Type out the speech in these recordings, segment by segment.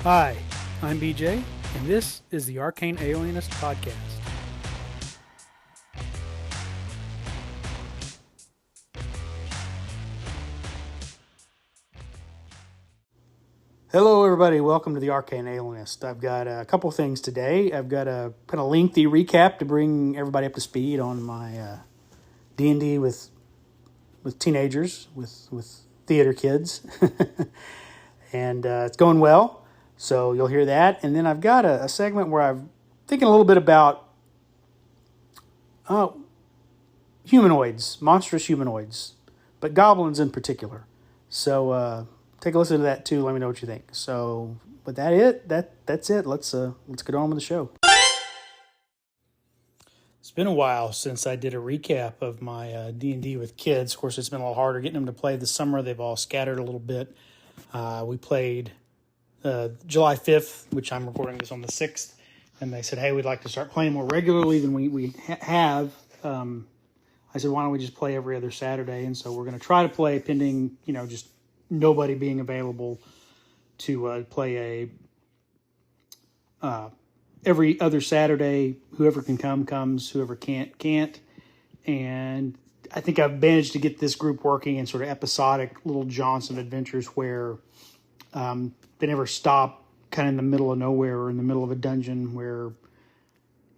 Hi, I'm BJ, and this is the Arcane Alienist Podcast. Hello, everybody. Welcome to the Arcane Alienist. I've got a couple things today. I've got a kind of lengthy recap to bring everybody up to speed on my D&D with teenagers, with theater kids, and it's going well. So you'll hear that, and then I've got a segment where I'm thinking a little bit about humanoids, monstrous humanoids, but goblins in particular. So take a listen to that too. Let me know what you think. So, but that's it. Let's get on with the show. It's been a while since I did a recap of my D&D with kids. Of course, it's been a little harder getting them to play this summer. They've all scattered a little bit. We played July 5th, which I'm recording this on the 6th, and they said, hey, we'd like to start playing more regularly than we have. I said, why don't we just play every other Saturday? And so we're going to try to play pending, just nobody being available to play every other Saturday. Whoever can come, comes. Whoever can't. And I think I've managed to get this group working in sort of episodic little jaunts of adventures where they never stop kind of in the middle of nowhere or in the middle of a dungeon where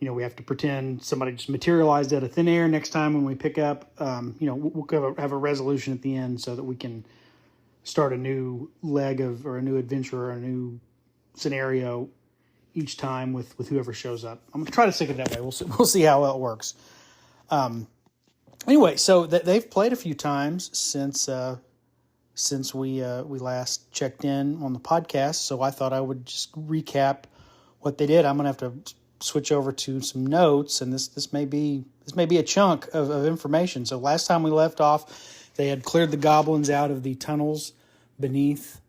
we have to pretend somebody just materialized out of thin air. Next time when we pick up, we'll have a resolution at the end so that we can start a new leg of, or a new adventure, or a new scenario each time with whoever shows up. I'm gonna try to stick it that way. We'll see how well it works. Anyway, so they've played a few times since we last checked in on the podcast. So I thought I would just recap what they did. I'm gonna have to switch over to some notes, and this may be a chunk of information. So last time we left off, they had cleared the goblins out of the tunnels beneath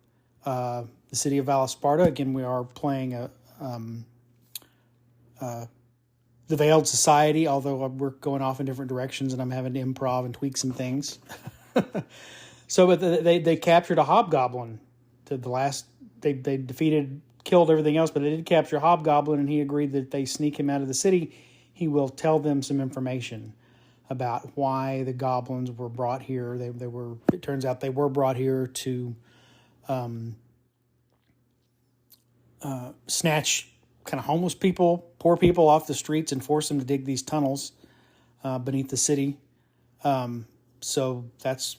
the city of Valasparta. Again, we are playing the Veiled Society, although we're going off in different directions, and I'm having to improv and tweak some things. So, but they captured a hobgoblin. They defeated, killed everything else, but they did capture a hobgoblin, and he agreed that if they sneak him out of the city, he will tell them some information about why the goblins were brought here. It turns out they were brought here to snatch kind of homeless people, poor people off the streets and force them to dig these tunnels beneath the city. So that's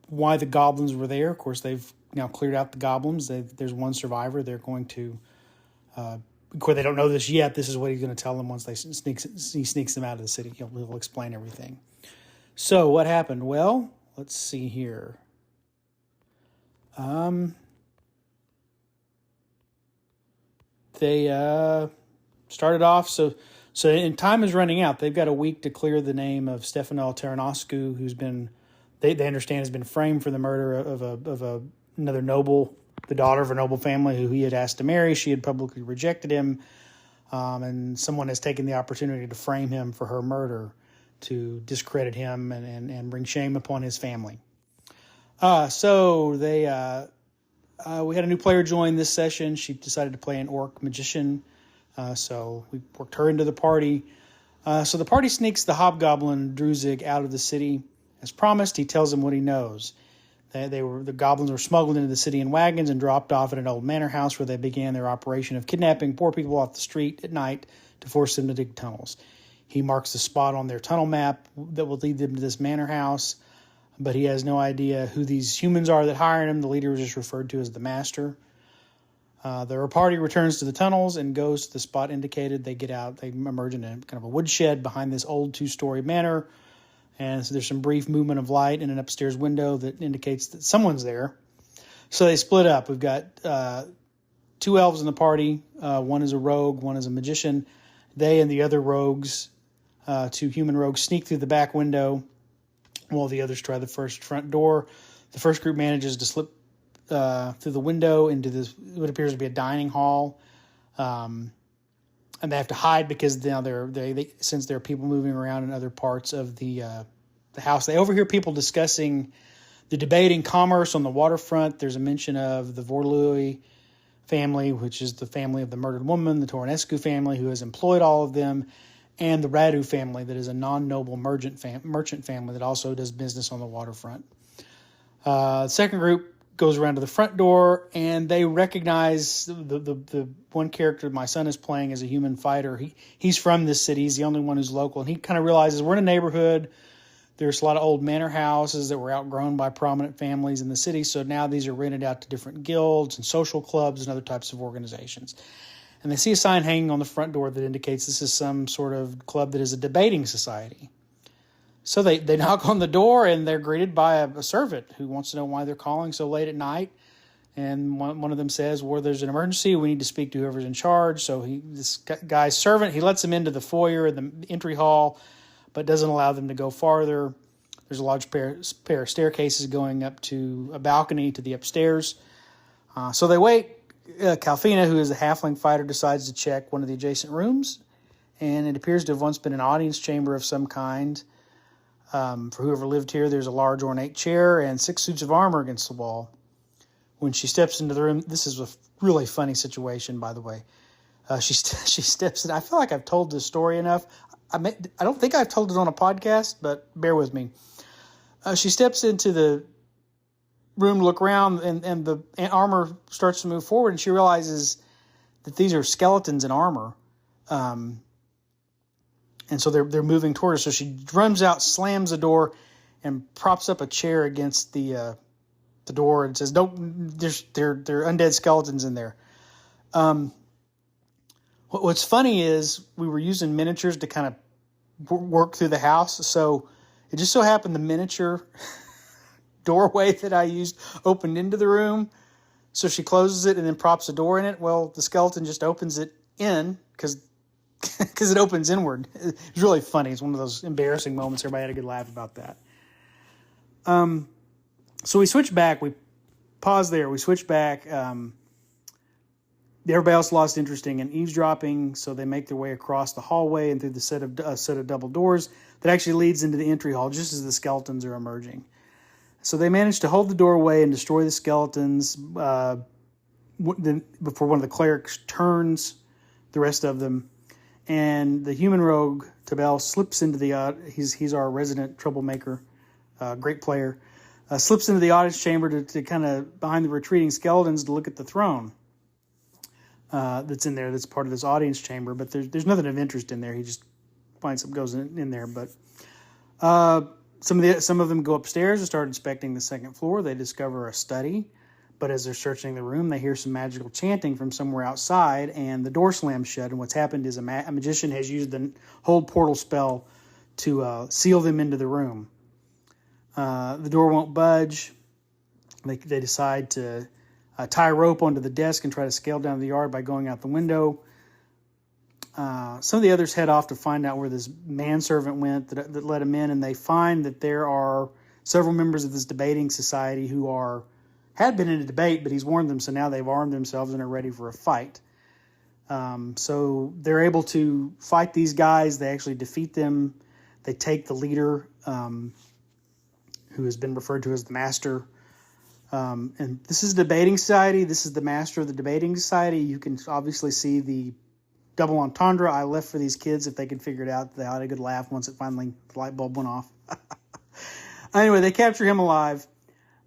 why the goblins were there. Of course, they've now cleared out the goblins. There's one survivor. They're going to, of course, they don't know this yet. This is what he's going to tell them once he sneaks them out of the city. He'll explain everything. So what happened? Well, let's see here. They started off, so and time is running out. They've got a week to clear the name of Stefano Taranoscu, who's been, they understand, has been framed for the murder of another noble, the daughter of a noble family who he had asked to marry. She had publicly rejected him, and someone has taken the opportunity to frame him for her murder, to discredit him and bring shame upon his family. So they we had a new player join this session. She decided to play an orc magician, so we worked her into the party. So the party sneaks the hobgoblin Druzig out of the city. As promised, he tells them what he knows. The goblins were smuggled into the city in wagons and dropped off at an old manor house where they began their operation of kidnapping poor people off the street at night to force them to dig tunnels. He marks the spot on their tunnel map that will lead them to this manor house, but he has no idea who these humans are that hired him. The leader was just referred to as the master. The party returns to the tunnels and goes to the spot indicated. They get out. They emerge in a kind of a woodshed behind this old 2-story manor. And so there's some brief movement of light in an upstairs window that indicates that someone's there. So they split up. We've got 2 elves in the party. One is a rogue, one is a magician. They and the other rogues, 2 human rogues, sneak through the back window while the others try the front door. The first group manages to slip through the window into this, what appears to be a dining hall. And they have to hide because now since there are people moving around in other parts of the house. They overhear people discussing the debate in commerce on the waterfront. There's a mention of the Vorlui family, which is the family of the murdered woman, the Tornescu family, who has employed all of them, and the Radu family, that is a non-noble merchant family that also does business on the waterfront. The second group goes around to the front door, and they recognize the one character my son is playing as a human fighter. He's from this city. He's the only one who's local, and he kind of realizes we're in a neighborhood. There's a lot of old manor houses that were outgrown by prominent families in the city, so now these are rented out to different guilds and social clubs and other types of organizations. And they see a sign hanging on the front door that indicates this is some sort of club that is a debating society. So they knock on the door, and they're greeted by a servant who wants to know why they're calling so late at night. And one of them says, well, there's an emergency. We need to speak to whoever's in charge. So this guy's servant, he lets them into the foyer, the entry hall, but doesn't allow them to go farther. There's a large pair of staircases going up to a balcony to the upstairs. So they wait. Calfina, who is a halfling fighter, decides to check one of the adjacent rooms. And it appears to have once been an audience chamber of some kind. For whoever lived here, there's a large ornate chair and 6 suits of armor against the wall. When she steps into the room, this is a really funny situation, by the way. She steps in. I feel like I've told this story enough. I don't think I've told it on a podcast, but bear with me. She steps into the room to look around, and the armor starts to move forward, and she realizes that these are skeletons in armor. And so they're moving toward her. So she runs out, slams the door, and props up a chair against the door and says, "Don't! They're undead skeletons in there." What's funny is we were using miniatures to kind of work through the house. So it just so happened the miniature doorway that I used opened into the room. So she closes it and then props a door in it. Well, the skeleton just opens it in because it opens inward. It's really funny. It's one of those embarrassing moments. Everybody had a good laugh about that. So we switch back. We pause there. We switch back. Everybody else lost interest in eavesdropping, so they make their way across the hallway and through the set of double doors that actually leads into the entry hall just as the skeletons are emerging. So they manage to hold the doorway and destroy the skeletons before one of the clerics turns the rest of them. And the human rogue, Tabel, slips into the... he's our resident troublemaker, great player. Slips into the audience chamber to kind of behind the retreating skeletons to look at the throne that's in there. That's part of this audience chamber, but there's nothing of interest in there. He just finds something goes in there. But some of them go upstairs and start inspecting the second floor. They discover a study, but as they're searching the room, they hear some magical chanting from somewhere outside, and the door slams shut. And what's happened is a magician has used the hold portal spell to seal them into the room. The door won't budge. They decide to tie a rope onto the desk and try to scale down the yard by going out the window. Some of the others head off to find out where this manservant went that let him in, and they find that there are several members of this debating society who had been in a debate, but he's warned them, so now they've armed themselves and are ready for a fight. So they're able to fight these guys. They actually defeat them. They take the leader, who has been referred to as the master. And this is a debating society. This is the master of the debating society. You can obviously see the double entendre I left for these kids. If they could figure it out, they had a good laugh once the light bulb went off. Anyway, they capture him alive.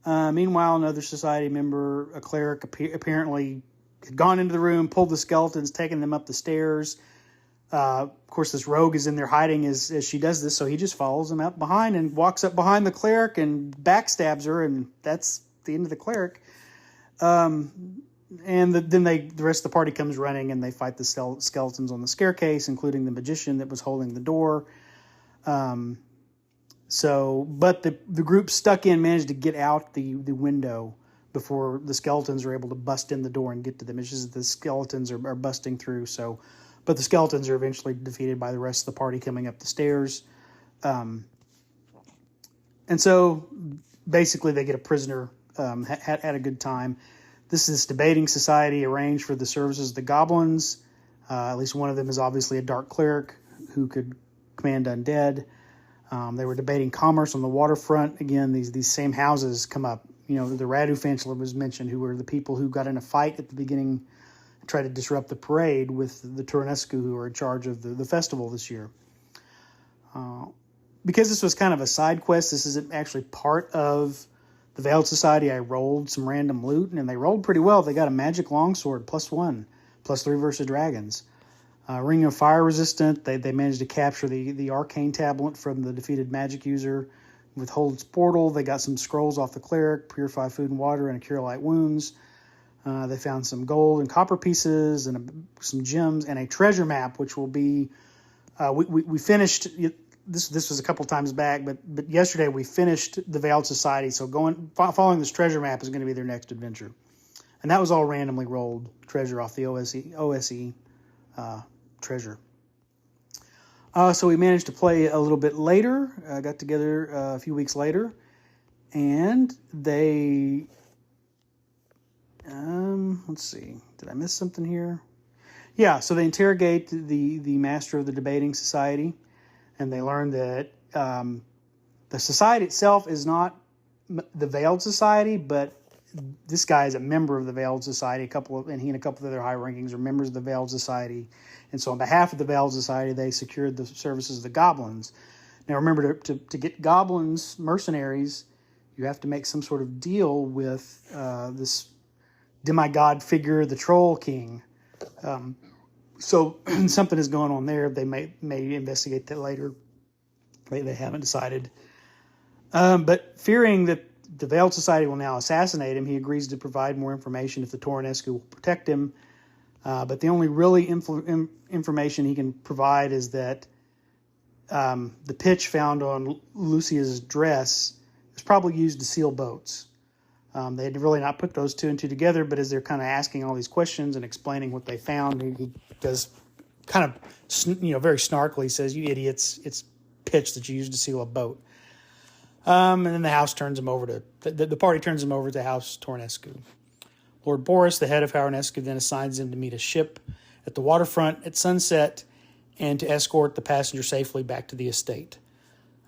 Meanwhile, another society member, a cleric, apparently had gone into the room, pulled the skeletons, taken them up the stairs. Of course, this rogue is in there hiding as she does this, so he just follows them up behind and walks up behind the cleric and backstabs her, and that's the end of the cleric. And then the rest of the party comes running, and they fight the skeletons on the staircase, including the magician that was holding the door. But the group stuck in managed to get out the window before the skeletons are able to bust in the door and get to them. It's just that the skeletons are busting through. But the skeletons are eventually defeated by the rest of the party coming up the stairs. And so basically they get a prisoner, had a good time. This is debating society arranged for the services of the Goblins. At least one of them is obviously a dark cleric who could command undead. They were debating commerce on the waterfront. Again, these same houses come up the Radufanchler was mentioned, who were the people who got in a fight at the beginning and tried to disrupt the parade with the Turanescu, who are in charge of the festival this year. Because this was kind of a side quest, this isn't actually part of the Veiled Society. I rolled some random loot, and they rolled pretty well. They got a magic longsword, +1, +3 versus dragons. Ring of Fire resistant. They managed to capture the arcane tablet from the defeated magic user. Withhold its portal. They got some scrolls off the cleric, purify food and water, and cure light wounds. They found some gold and copper pieces and some gems and a treasure map, which will be. We finished. This was a couple times back, but yesterday we finished the Veiled Society. So following this treasure map is going to be their next adventure, and that was all randomly rolled treasure off the OSE treasure. So we managed to play a little bit later. Got together a few weeks later, and they. Let's see. Did I miss something here? Yeah. So they interrogate the master of the debating society. And they learned that the society itself is not the Veiled Society, but this guy is a member of the Veiled Society. He and a couple of other high rankings are members of the Veiled Society. And so on behalf of the Veiled Society, they secured the services of the Goblins. Now remember, to get Goblins, mercenaries, you have to make some sort of deal with this demigod figure, the Troll King. So something is going on there. They may investigate that later. They haven't decided. But fearing that the Veiled Society will now assassinate him, he agrees to provide more information if the Turanescu will protect him. But the only really information he can provide is that the pitch found on Lucia's dress was probably used to seal boats. They had really not put those two and two together, but as they're kind of asking all these questions and explaining what they found, he does kind of, very snarkily says, "You idiots, it's pitch that you used to seal a boat." And then the house turns him over to, the party turns him over to House Turanescu. Lord Boris, the head of Turanescu, then assigns him to meet a ship at the waterfront at sunset and to escort the passenger safely back to the estate.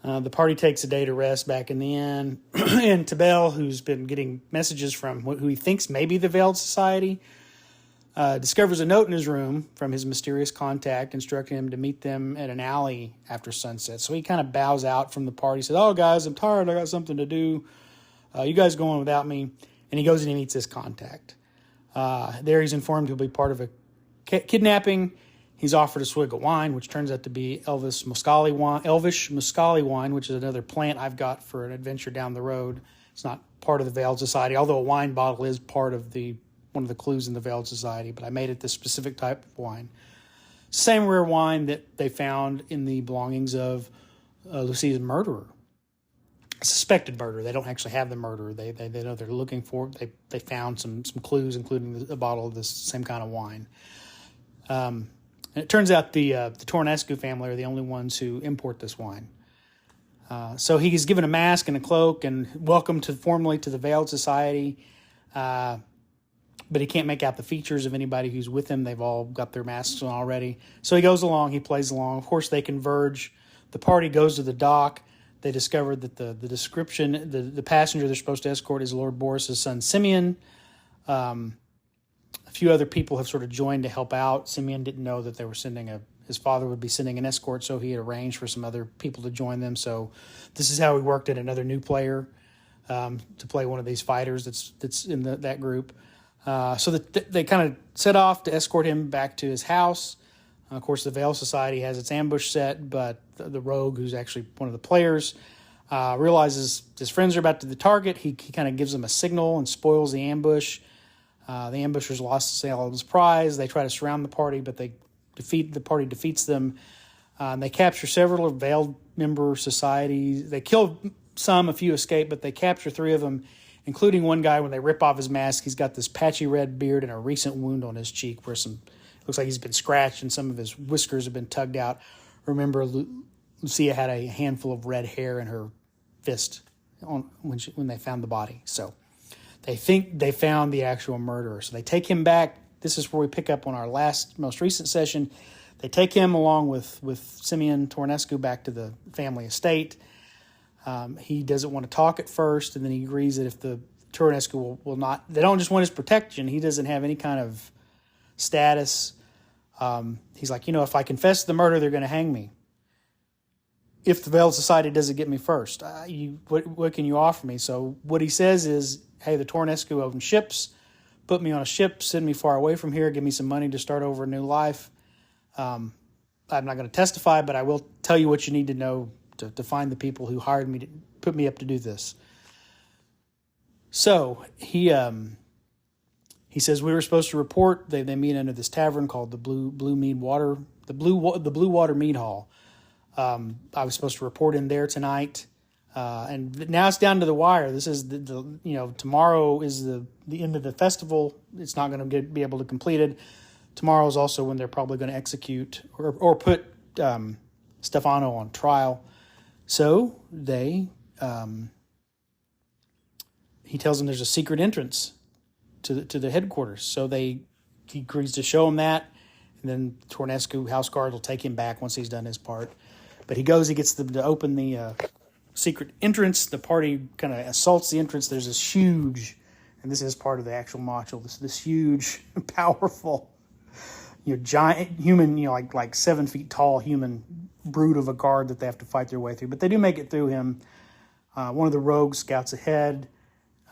The party takes a day to rest back in the inn, and Tabel, who's been getting messages from who he thinks may be the Veiled Society, discovers a note in his room from his mysterious contact instructing him to meet them at an alley after sunset. So he kind of bows out from the party, says, "Oh, guys, I'm tired. I got something to do. You guys go on without me." And he goes and he meets his contact. There he's informed he'll be part of a kidnapping. He's offered a swig of wine, which turns out to be Elvish Muscali wine, which is another plant I've got for an adventure down the road. It's not part of the Veiled Society, although a wine bottle is part of one of the clues in the Veiled Society, but I made it this specific type of wine. Same rare wine that they found in the belongings of Lucia's murderer. A suspected murderer. They don't actually have the murderer. They know they're looking for. They found some clues, including a bottle of this same kind of wine. And it turns out the Turanescu family are the only ones who import this wine. So he's given a mask and a cloak and welcomed formally to the Veiled Society. But he can't make out the features of anybody who's with him. They've all got their masks on already. So he goes along. He plays along. Of course, they converge. The party goes to the dock. They discover that the description, the passenger they're supposed to escort is Lord Boris's son, Simeon. A few other people have sort of joined to help out. Simeon didn't know that they were his father would be sending an escort, so he had arranged for some other people to join them. So this is how he worked at another new player to play one of these fighters that's in that group. So they kind of set off to escort him back to his house. Of course, the Veiled Society has its ambush set, but the rogue, who's actually one of the players, realizes his friends are about to the target. He kind of gives them a signal and spoils the ambush. The ambushers lost sale of his prize. They try to surround the party, but the party defeats them. They capture several Veiled member societies. They kill some, a few escape, but they capture 3 of them, including one guy. When they rip off his mask, he's got this patchy red beard and a recent wound on his cheek where looks like he's been scratched and some of his whiskers have been tugged out. Remember, Lucia had a handful of red hair in her fist when they found the body. So they think they found the actual murderer. So they take him back. This is where we pick up on our most recent session. They take him along with Simeon Turanescu back to the family estate. He doesn't want to talk at first, and then he agrees that if the Tornescu will not. They don't just want his protection. He doesn't have any kind of status. He's like, if I confess the murder, they're going to hang me. If the Veiled Society doesn't get me first, what can you offer me? So what he says is, hey, the Tornescu own ships. Put me on a ship, send me far away from here, give me some money to start over a new life. I'm not going to testify, but I will tell you what you need to know to find the people who hired me to put me up to do this. So he says we were supposed to report. They meet under this tavern called the Blue Water Mead Hall. I was supposed to report in there tonight, and now it's down to the wire. This is tomorrow is the end of the festival. It's not going to be able to complete it. Tomorrow is also when they're probably going to execute or put Stefano on trial. So he tells them there's a secret entrance to the headquarters. So he agrees to show him that, and then Tornescu house guard will take him back once he's done his part. But he gets them to open the secret entrance. The party kind of assaults the entrance. There's this huge, and this is part of the actual module, this huge, powerful, giant human, like 7 feet tall human brute of a guard that they have to fight their way through. But they do make it through him. One of the rogues scouts ahead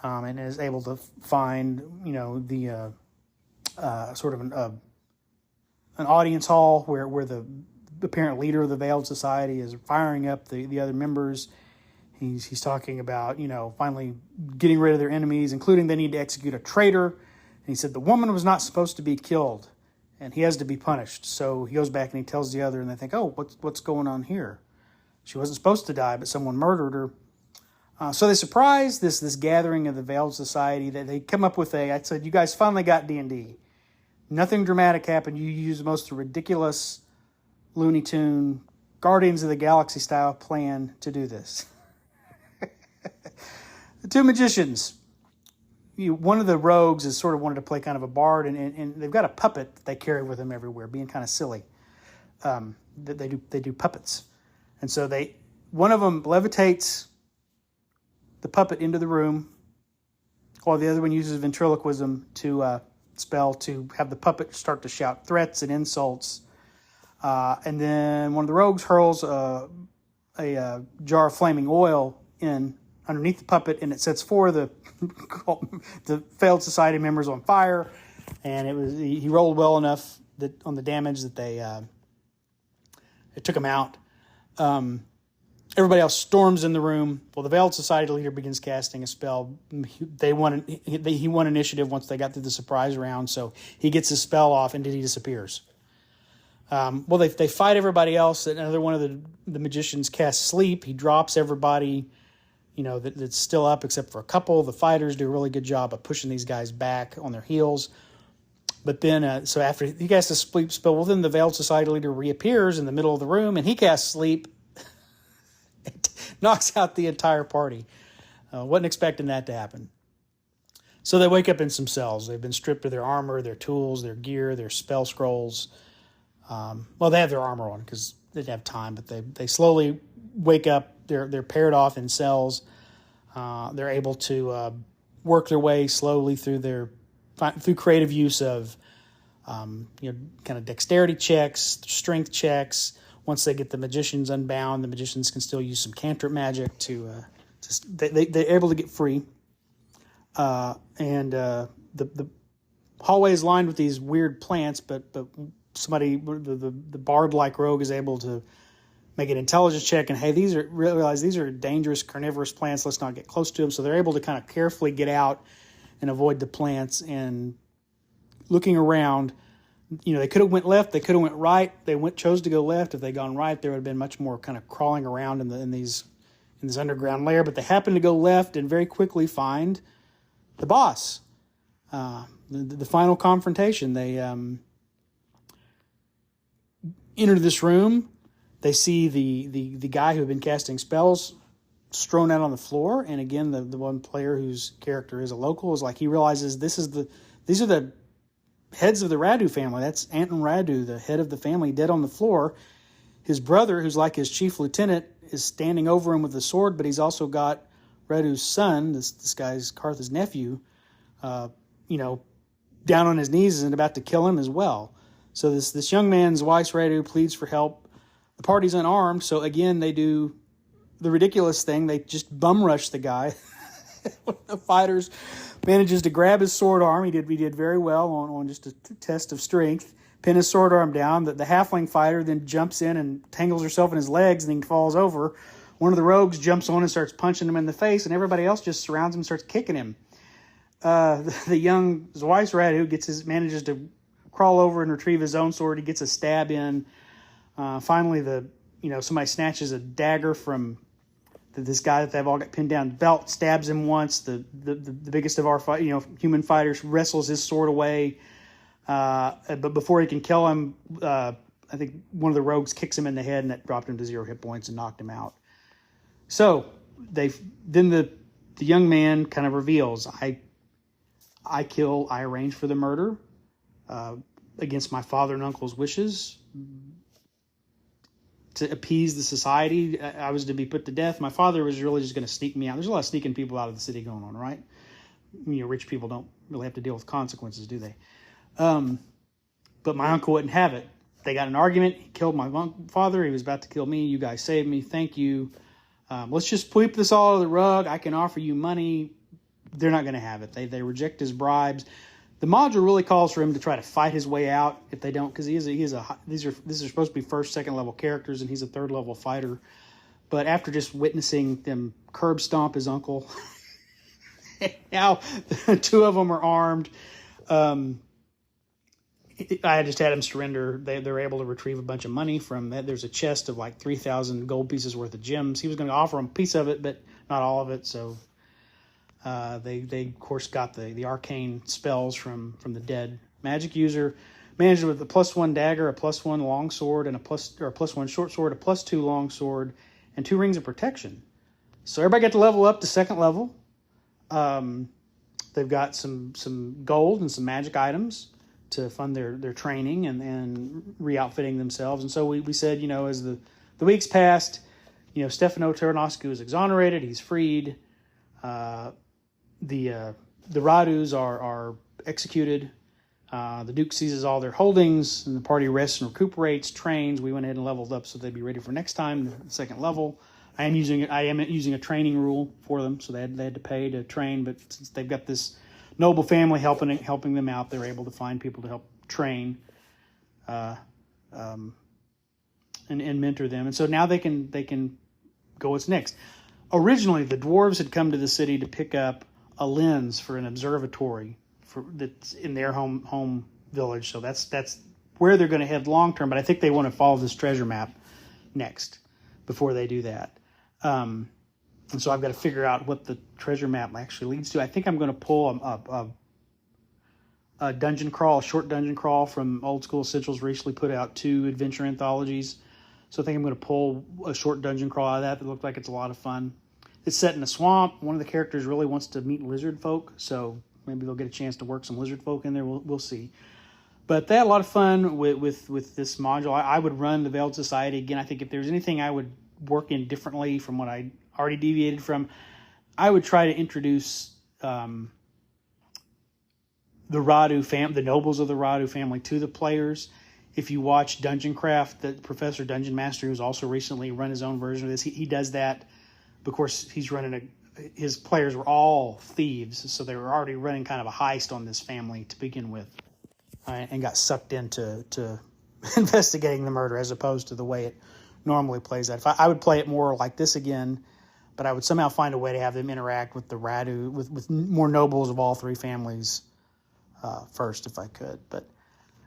and is able to find, the sort of an audience hall where the apparent leader of the Veiled Society is firing up the other members. He's talking about, finally getting rid of their enemies, including they need to execute a traitor. And he said the woman was not supposed to be killed, and he has to be punished. So he goes back and he tells the other, and they think, oh, what's going on here? She wasn't supposed to die, but someone murdered her. So they surprise this gathering of the Veiled Society. They come up with I said, you guys finally got D&D. Nothing dramatic happened. You use the most ridiculous Looney Tune, Guardians of the Galaxy style plan to do this. The two magicians. One of the rogues is sort of wanted to play kind of a bard, and they've got a puppet that they carry with them everywhere, being kind of silly. They do puppets, and so one of them levitates the puppet into the room, while the other one uses ventriloquism to spell to have the puppet start to shout threats and insults. And then one of the rogues hurls a jar of flaming oil in underneath the puppet, and it sets four of the Veiled Society members on fire. And he rolled well enough that on the damage that it took him out. Everybody else storms in the room. Well, the Veiled Society leader begins casting a spell. He won initiative once they got through the surprise round, so he gets his spell off and he disappears. They fight everybody else. Another one of the magicians casts sleep. He drops everybody, that's still up except for a couple. The fighters do a really good job of pushing these guys back on their heels. But then, so after he casts a sleep spell, then the Veiled Society leader reappears in the middle of the room, and he casts sleep. It knocks out the entire party. Wasn't expecting that to happen. So they wake up in some cells. They've been stripped of their armor, their tools, their gear, their spell scrolls. They have their armor on because they didn't have time, but they slowly wake up. They're paired off in cells. They're able to work their way slowly through creative use of kind of dexterity checks, strength checks. Once they get the magicians unbound, the magicians can still use some cantrip magic they're able to get free. The hallway is lined with these weird plants, but somebody, the bard-like rogue, is able to make an intelligence check, and hey, realize these are dangerous carnivorous plants. Let's not get close to them. So they're able to kind of carefully get out and avoid the plants. And looking around, they could have went left, they could have went right. They chose to go left. If they'd gone right, there would have been much more kind of crawling around in this underground lair. But they happened to go left and very quickly find the boss. The final confrontation. They enter this room. They see the guy who had been casting spells strewn out on the floor. And again, the one player whose character is a local is like, he realizes these are the heads of the Radu family. That's Anton Radu, the head of the family, dead on the floor. His brother, who's like his chief lieutenant, is standing over him with a sword, but he's also got Radu's son, this guy's Kartha's nephew, down on his knees and about to kill him as well. So this young man's Weiss Radu pleads for help. The party's unarmed, so again they do the ridiculous thing. They just bum rush the guy. One of the fighters manages to grab his sword arm. He did very well on just a test of strength. Pin his sword arm down. The halfling fighter then jumps in and tangles herself in his legs and then falls over. One of the rogues jumps on and starts punching him in the face, and everybody else just surrounds him and starts kicking him. The young Weiss Radu manages to crawl over and retrieve his own sword. He gets a stab in. Finally, somebody snatches a dagger from this guy that they've all got pinned down. Belt stabs him once. The biggest of our human fighters wrestles his sword away. But before he can kill him, I think one of the rogues kicks him in the head, and that dropped him to 0 hit points and knocked him out. So then the young man kind of reveals, I arranged for the murder against my father and uncle's wishes to appease the society. I was to be put to death. My father was really just going to sneak me out. There's a lot of sneaking people out of the city going on, right? Rich people don't really have to deal with consequences, do they? But my uncle wouldn't have it. They got in an argument. He killed my father. He was about to kill me. You guys saved me. Thank you. Let's just sweep this all under the rug. I can offer you money. They're not going to have it. They reject his bribes. The module really calls for him to try to fight his way out if they don't, because this is supposed to be first, second level characters, and he's a third level fighter. But after just witnessing them curb stomp his uncle, now 2 of them are armed. I just had him surrender. They're able to retrieve a bunch of money from that. There's a chest of like 3,000 gold pieces worth of gems. He was going to offer him a piece of it, but not all of it. So they of course got the arcane spells from the dead magic user. Managed with a +1 dagger, a +1 long sword, and a +1 short sword, a +2 long sword, and 2 rings of protection. So everybody got to level up to 2nd level. They've got some gold and some magic items to fund their training and re-outfitting themselves. And so we said, as the weeks passed, Stefano Taranoscu is exonerated. He's freed. The Radus are executed. The Duke seizes all their holdings, and the party rests and recuperates, trains. We went ahead and leveled up so they'd be ready for next time, the 2nd level. I am using a training rule for them, so they had to pay to train. But since they've got this noble family helping them out, they're able to find people to help train and mentor them. And so now they can go what's next. Originally, the dwarves had come to the city to pick up a lens for an observatory that's in their home village. So that's where they're going to head long term. But I think they want to follow this treasure map next before they do that. And so I've got to figure out what the treasure map actually leads to. I think I'm going to pull a dungeon crawl, a short dungeon crawl from Old School Essentials. Recently put out 2 adventure anthologies. So I think I'm going to pull a short dungeon crawl out of that looked like it's a lot of fun. It's set in a swamp. One of the characters really wants to meet lizard folk, so maybe they'll get a chance to work some lizard folk in there. We'll see. But they had a lot of fun with this module. I would run the Veiled Society again. I think if there's anything I would work in differently from what I already deviated from, I would try to introduce the nobles of the Radu family to the players. If you watch Dungeon Craft, the Professor Dungeon Master, who's also recently run his own version of this, he does that. Of course, he's running his players were all thieves, so they were already running kind of a heist on this family to begin with, and got sucked into investigating the murder as opposed to the way it normally plays out. I would play it more like this again, but I would somehow find a way to have them interact with the Radu, with more nobles of all 3 families first, if I could. But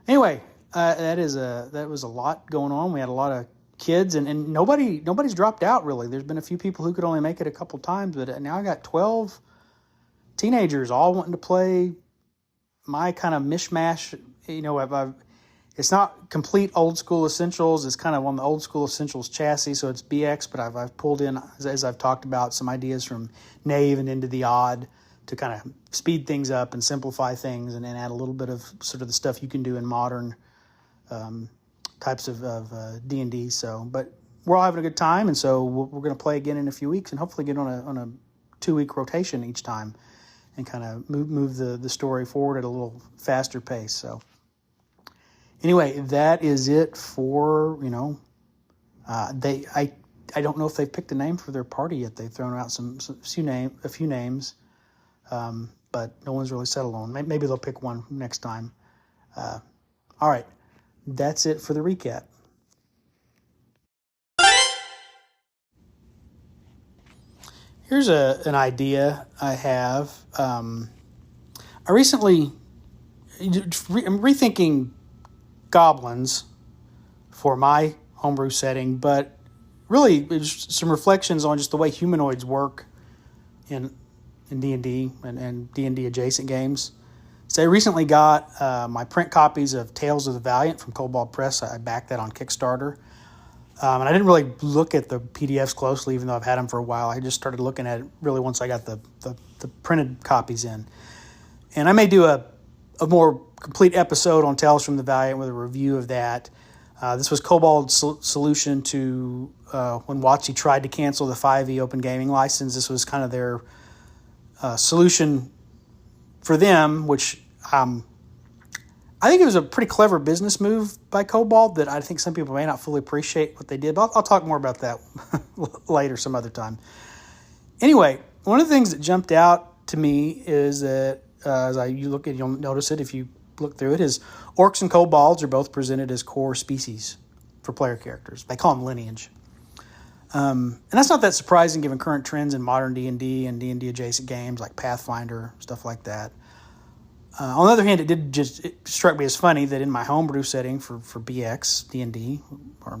anyway, that was a lot going on. We had a lot of kids, and nobody's dropped out really. There's been a few people who could only make it a couple times, but now I got 12 teenagers all wanting to play my kind of mishmash. It's not complete Old School Essentials. It's kind of on the Old School Essentials chassis, so it's BX, but I've pulled in, as I've talked about, some ideas from Knave and Into the Odd to kind of speed things up and simplify things and add a little bit of sort of the stuff you can do in modern types of D&D. So, but we're all having a good time, and so we're going to play again in a few weeks and hopefully get on a 2-week rotation each time, and kind of move the story forward at a little faster pace. So anyway, that is it for, I don't know if they've picked a name for their party yet. They've thrown out a few names, but no one's really settled on. Maybe they'll pick one next time. All right, that's it for the recap. Here's an idea I have. I'm rethinking Goblins for my homebrew setting, but really it's some reflections on just the way humanoids work in D&D and D&D adjacent games. So I recently got my print copies of Tales of the Valiant from Kobold Press. I backed that on Kickstarter. And I didn't really look at the PDFs closely, even though I've had them for a while. I just started looking at it really once I got the printed copies in. And I may do a more complete episode on Tales from the Valiant with a review of that. This was Kobold's solution to when WotC tried to cancel the 5e open gaming license. This was kind of their solution for them, which I think it was a pretty clever business move by Kobold that I think some people may not fully appreciate what they did. But I'll talk more about that later some other time. Anyway, one of the things that jumped out to me is that you'll notice it if you look through it, is orcs and kobolds are both presented as core species for player characters. They call them lineage. And that's not that surprising given current trends in modern D&D and D&D adjacent games like Pathfinder, stuff like that. On the other hand, it struck me as funny that in my homebrew setting for BX, D&D, or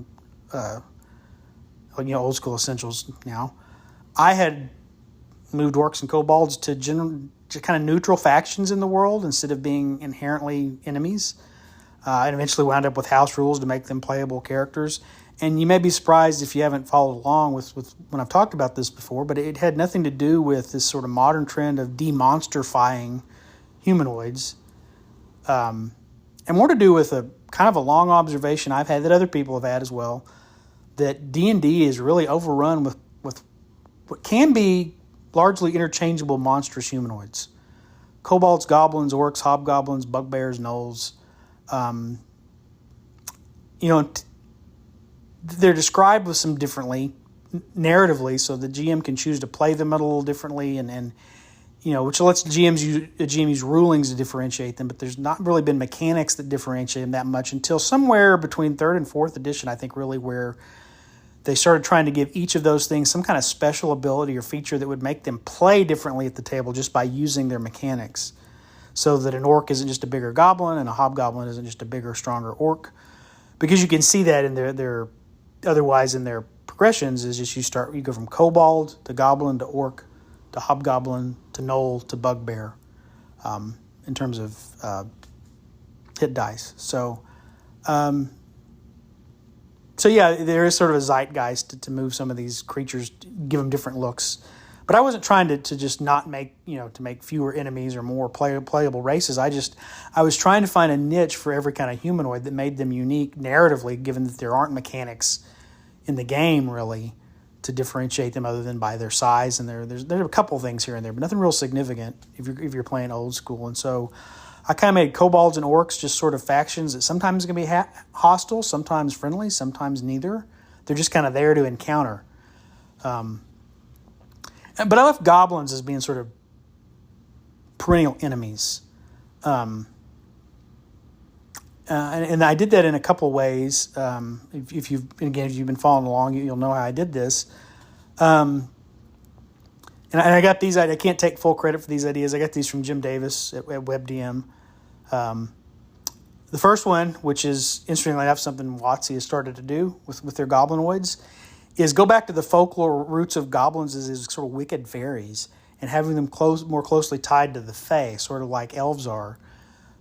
old school essentials now, I had moved orcs and kobolds to kind of neutral factions in the world instead of being inherently enemies. And eventually wound up with house rules to make them playable characters. And you may be surprised if you haven't followed along with when I've talked about this before, but it had nothing to do with this sort of modern trend of demonstrifying humanoids, and more to do with a kind of a long observation I've had that other people have had as well, that D&D is really overrun with what can be largely interchangeable monstrous humanoids. Kobolds, goblins, orcs, hobgoblins, bugbears, gnolls. They're described with some differently narratively, so the GM can choose to play them a little differently, and which lets GM use rulings to differentiate them, but there's not really been mechanics that differentiate them that much until somewhere between 3rd and 4th edition, I think, really where they started trying to give each of those things some kind of special ability or feature that would make them play differently at the table just by using their mechanics. So that an orc isn't just a bigger goblin and a hobgoblin isn't just a bigger, stronger orc. Because you can see that in their otherwise in their progressions is just you go from kobold to goblin to orc to hobgoblin to gnoll to bugbear in terms of hit dice. So yeah, there is sort of a zeitgeist to move some of these creatures, give them different looks. But I wasn't trying to just not make, to make fewer enemies or more playable races. I was trying to find a niche for every kind of humanoid that made them unique narratively, given that there aren't mechanics in the game really to differentiate them other than by their size. And there are a couple things here and there, but nothing real significant if you're playing old school. And so I kind of made kobolds and orcs just sort of factions that sometimes can be hostile, sometimes friendly, sometimes neither. They're just kind of there to encounter. But I left goblins as being sort of perennial enemies. And I did that in a couple of ways. If you've been following along, you'll know how I did this. And I got these. I can't take full credit for these ideas. I got these from Jim Davis at WebDM. The first one, which is interestingly enough something WotC has started to do with their goblinoids, is go back to the folklore roots of goblins as these sort of wicked fairies and having them more closely tied to the Fae, sort of like elves are.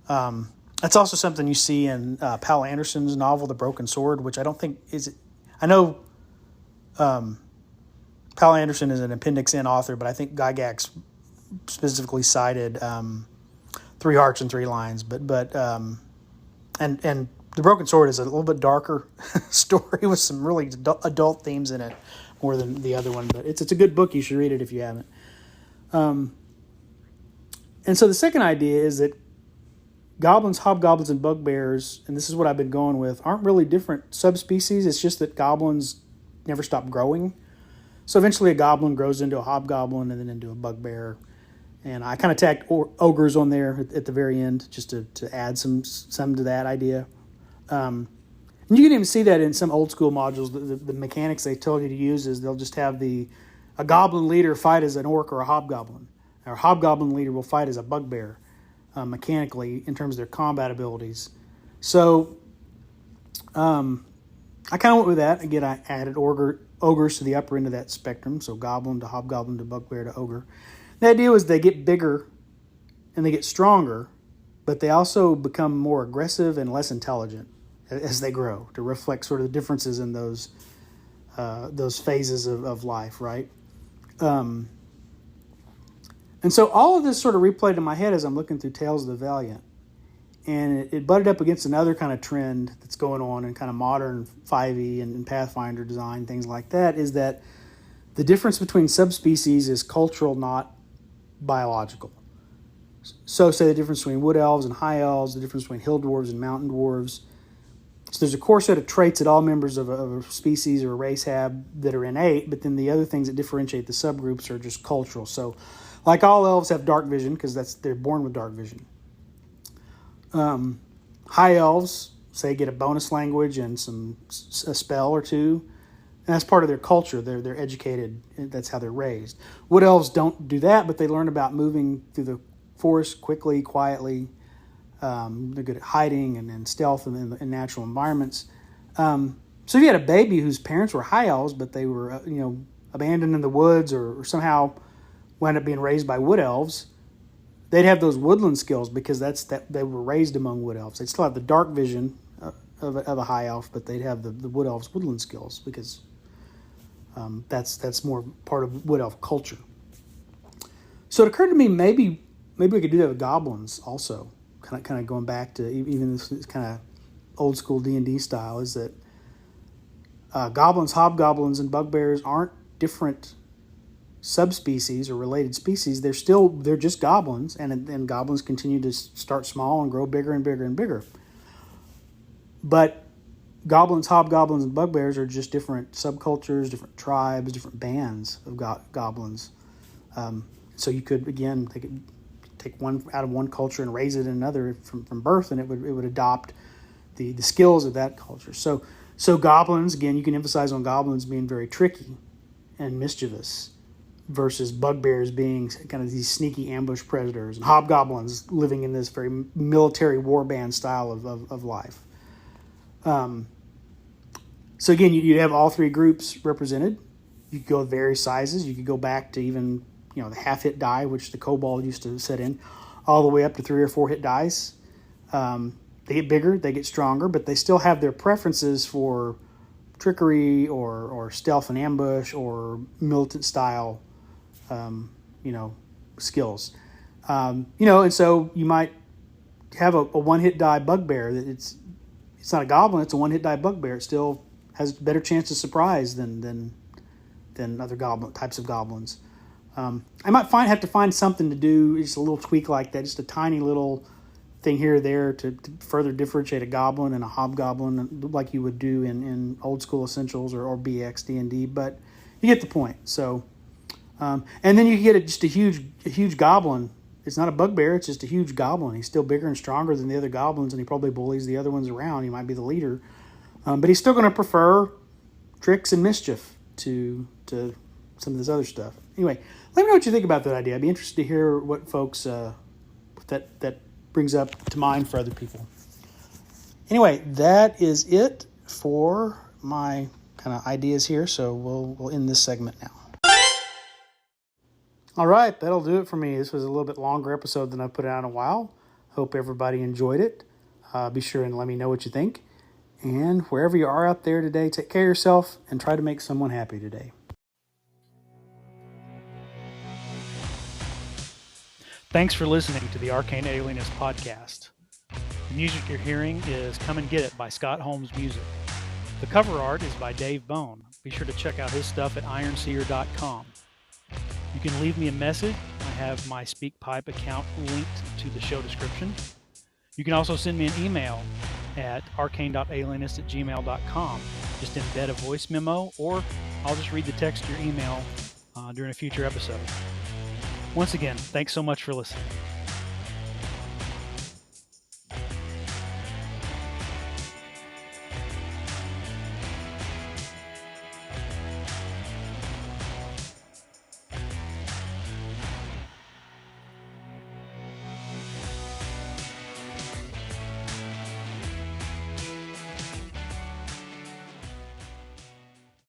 That's also something you see in Pal Anderson's novel, The Broken Sword, which I don't think is... I know Pal Anderson is an Appendix N author, but I think Gygax specifically cited Three Hearts and Three Lines. And The Broken Sword is a little bit darker story with some really adult themes in it more than the other one. But it's a good book. You should read it if you haven't. And so the second idea is that goblins, hobgoblins, and bugbears, and this is what I've been going with, aren't really different subspecies. It's just that goblins never stop growing. So eventually a goblin grows into a hobgoblin and then into a bugbear. And I kind of tacked ogres on there at the very end just to add some to that idea. And you can even see that in some old school modules. The mechanics they told you to use is they'll just have a goblin leader fight as an orc or a hobgoblin. Or a hobgoblin leader will fight as a bugbear mechanically in terms of their combat abilities. So I kind of went with that. Again, I added ogres to the upper end of that spectrum. So goblin to hobgoblin to bugbear to ogre. The idea was they get bigger and they get stronger, but they also become more aggressive and less intelligent as they grow, to reflect sort of the differences in those phases of life, right? And so all of this sort of replayed in my head as I'm looking through Tales of the Valiant. And it butted up against another kind of trend that's going on in kind of modern 5e and Pathfinder design, things like that, is that the difference between subspecies is cultural, not biological. So say the difference between wood elves and high elves, the difference between hill dwarves and mountain dwarves. So there's a core set of traits that all members of a species or a race have that are innate, but then the other things that differentiate the subgroups are just cultural. So like all elves have dark vision because they're born with dark vision. High elves, say, get a bonus language and a spell or two. And that's part of their culture. They're educated. That's how they're raised. Wood elves don't do that, but they learn about moving through the forest quickly, quietly. They're good at hiding and stealth in natural environments. So if you had a baby whose parents were high elves, but they were abandoned in the woods or somehow wound up being raised by wood elves, they'd have those woodland skills because they were raised among wood elves. They'd still have the dark vision of a high elf, but they'd have the wood elves' woodland skills because that's more part of wood elf culture. So it occurred to me maybe we could do that with goblins also. Kind of going back to even this kind of old school D&D style, is that goblins, hobgoblins, and bugbears aren't different subspecies or related species. They're just goblins, and goblins continue to start small and grow bigger and bigger and bigger. But goblins, hobgoblins, and bugbears are just different subcultures, different tribes, different bands of goblins. So you could, again, they could take one out of one culture and raise it in another from birth, and it would adopt the skills of that culture. So goblins, again, you can emphasize on goblins being very tricky and mischievous versus bugbears being kind of these sneaky ambush predators, and hobgoblins living in this very military warband style of life. So again, you'd have all three groups represented. You could go with various sizes. You could go back to even the half-hit die, which the kobold used to set in, all the way up to 3 or 4 hit dice. They get bigger, they get stronger, but they still have their preferences for trickery or stealth and ambush or militant style, skills. And so you might have a one-hit die bugbear. It's not a goblin, it's a one-hit die bugbear. It still has a better chance of surprise than other types of goblins. I might have to find something to do, just a little tweak like that, just a tiny little thing here or there to further differentiate a goblin and a hobgoblin, like you would do in old school essentials or BX D&D. But you get the point. So, and then you get just a huge goblin. It's not a bugbear; it's just a huge goblin. He's still bigger and stronger than the other goblins, and he probably bullies the other ones around. He might be the leader, but he's still going to prefer tricks and mischief to some of this other stuff. Anyway, let me know what you think about that idea. I'd be interested to hear what folks that brings up to mind for other people. Anyway, that is it for my kind of ideas here. So we'll end this segment now. All right, that'll do it for me. This was a little bit longer episode than I've put out in a while. Hope everybody enjoyed it. Be sure and let me know what you think. And wherever you are out there today, take care of yourself and try to make someone happy today. Thanks for listening to the Arcane Alienist podcast. The music you're hearing is Come and Get It by Scott Holmes Music. The cover art is by Dave Bone. Be sure to check out his stuff at ironseer.com. You can leave me a message. I have my SpeakPipe account linked to the show description. You can also send me an email at arcane.alienist@gmail.com. Just embed a voice memo, or I'll just read the text to your email during a future episode. Once again, thanks so much for listening.